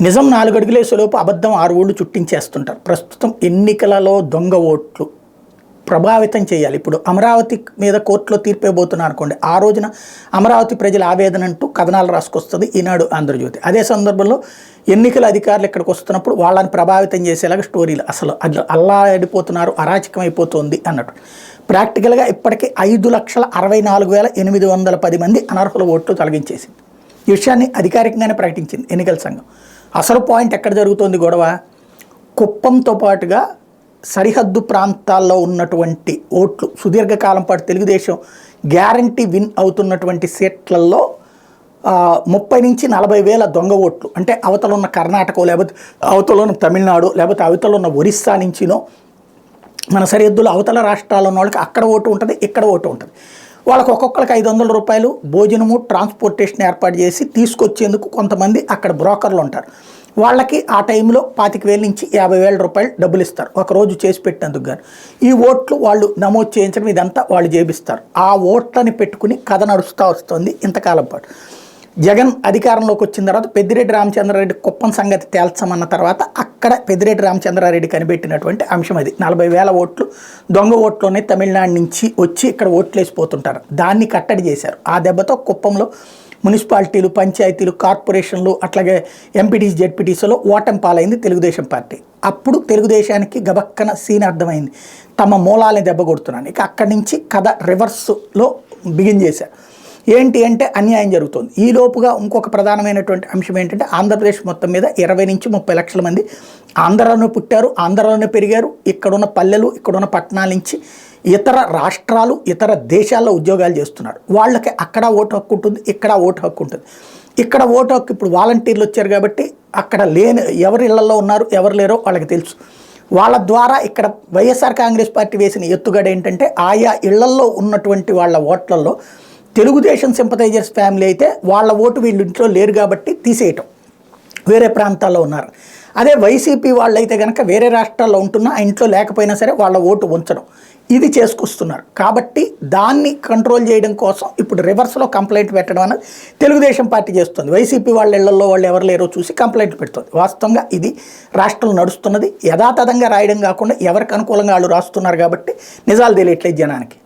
నిజం 4 అడుగులేసేలోపు అబద్ధం 6 ఓళ్ళు చుట్టించేస్తుంటారు. ప్రస్తుతం ఎన్నికలలో దొంగ ఓట్లు ప్రభావితం చేయాలి. ఇప్పుడు అమరావతి మీద కోర్టులో తీర్పు ఇవ్వబోతున్నారు అనుకోండి, ఆ రోజున అమరావతి ప్రజల ఆవేదన అంటూ కథనాలు రాసుకొస్తుంది ఈనాడు ఆంధ్రజ్యోతి. అదే సందర్భంలో ఎన్నికల అధికారులు ఇక్కడికి వస్తున్నప్పుడు వాళ్ళని ప్రభావితం చేసేలాగా స్టోరీలు అసలు అల్లాడిపోతున్నారు, అరాచకం అయిపోతుంది అన్నట్టు. ప్రాక్టికల్గా ఇప్పటికీ 5,64,810 మంది అనర్హుల ఓట్లు తొలగించేసింది. ఈ విషయాన్ని అధికారికంగానే ప్రకటించింది ఎన్నికల సంఘం. అసలు పాయింట్ ఎక్కడ జరుగుతోంది గొడవ? కుప్పంతో పాటుగా సరిహద్దు ప్రాంతాల్లో ఉన్నటువంటి ఓట్లు సుదీర్ఘకాలం పాటు తెలుగుదేశం గ్యారంటీ విన్ అవుతున్నటువంటి సీట్లలో 30 నుంచి 40 వేల దొంగ ఓట్లు, అంటే అవతల ఉన్న కర్ణాటక, లేకపోతే అవతల ఉన్న తమిళనాడు, లేకపోతే అవతల ఉన్న ఒరిస్సా నుంచినో మన సరిహద్దులో అవతల రాష్ట్రాల్లో ఉన్న వాళ్ళకి అక్కడ ఓటు ఉంటుంది, ఇక్కడ ఓటు ఉంటుంది. వాళ్ళకి ఒక్కొక్కరికి 500 రూపాయలు భోజనము, ట్రాన్స్పోర్టేషన్ ఏర్పాటు చేసి తీసుకొచ్చేందుకు కొంతమంది అక్కడ బ్రోకర్లు ఉంటారు. వాళ్ళకి ఆ టైంలో 25,000 నుంచి 50,000 రూపాయలు డబ్బులు ఇస్తారు ఒకరోజు చేసి పెట్టినందుకు గాను. ఈ ఓట్లు వాళ్ళు నమోదు చేయించడం ఇదంతా వాళ్ళు చేపిస్తారు. ఆ ఓట్లని పెట్టుకుని కథ నడుస్తూ వస్తుంది ఇంతకాలం పాటు. జగన్ అధికారంలోకి వచ్చిన తర్వాత పెద్దిరెడ్డి రామచంద్రారెడ్డి కుప్పం సంగతి తేల్చమన్న తర్వాత అక్కడ పెద్దిరెడ్డి రామచంద్రారెడ్డి కనిపెట్టినటువంటి అంశం అది. 40,000 ఓట్లు దొంగ ఓట్లోనే తమిళనాడు నుంచి వచ్చి ఇక్కడ ఓట్లు వేసిపోతుంటారు. దాన్ని కట్టడి చేశారు. ఆ దెబ్బతో కుప్పంలో మున్సిపాలిటీలు, పంచాయతీలు, కార్పొరేషన్లు, అట్లాగే ఎంపీటీసీ, జెడ్పీటీసీలో ఓటమి పాలైంది తెలుగుదేశం పార్టీ. అప్పుడు తెలుగుదేశానికి గబక్కన సీన్ అర్థమైంది, తమ మూలాలని దెబ్బ కొడుతున్నాను. ఇక అక్కడి నుంచి కథ రివర్స్లో బిగిన్ చేశారు. ఏంటి అంటే అన్యాయం జరుగుతుంది. ఈ లోపుగా ఇంకొక ప్రధానమైనటువంటి అంశం ఏంటంటే ఆంధ్రప్రదేశ్ మొత్తం మీద 20 నుంచి 30 లక్షల మంది ఆంధ్రాలోనే పుట్టారు, ఆంధ్రాలోనే పెరిగారు. ఇక్కడున్న పల్లెలు, ఇక్కడున్న పట్టణాల నుంచి ఇతర రాష్ట్రాలు, ఇతర దేశాల్లో ఉద్యోగాలు చేస్తున్నారు. వాళ్ళకి అక్కడ ఓటు హక్కు ఉంటుంది, ఇక్కడ ఓటు హక్కు ఉంటుంది. ఇక్కడ ఓటు హక్కు ఇప్పుడు వాలంటీర్లు వచ్చారు కాబట్టి అక్కడ లేని ఎవరి ఇళ్లలో ఉన్నారు, ఎవరు లేరో వాళ్ళకి తెలుసు. వాళ్ళ ద్వారా ఇక్కడ వైఎస్ఆర్ కాంగ్రెస్ పార్టీ వేసిన ఎత్తుగడ ఏంటంటే ఆయా ఇళ్లల్లో ఉన్నటువంటి వాళ్ళ ఓట్లలో తెలుగుదేశం సింపథైజర్స్ ఫ్యామిలీ అయితే వాళ్ళ ఓటు వీళ్ళు ఇంట్లో లేరు కాబట్టి తీసేయటం, వేరే ప్రాంతాల్లో ఉన్నారు. అదే వైసీపీ వాళ్ళు అయితే కనుక వేరే రాష్ట్రాల్లో ఉంటున్నా ఆ ఇంట్లో లేకపోయినా సరే వాళ్ళ ఓటు ఉంచడం, ఇది చేసుకొస్తున్నారు. కాబట్టి దాన్ని కంట్రోల్ చేయడం కోసం ఇప్పుడు రివర్స్లో కంప్లైంట్ పెట్టడం అనేది తెలుగుదేశం పార్టీ చేస్తుంది. వైసీపీ వాళ్ళ ఇళ్లలో వాళ్ళు ఎవరు లేరో చూసి కంప్లైంట్ పెడుతుంది. వాస్తవంగా ఇది రాష్ట్రంలో నడుస్తున్నది. యథాతథంగా రాయడం కాకుండా ఎవరికి అనుకూలంగా వాళ్ళు రాస్తున్నారు కాబట్టి నిజాలు తెలియట్లేదు జనానికి.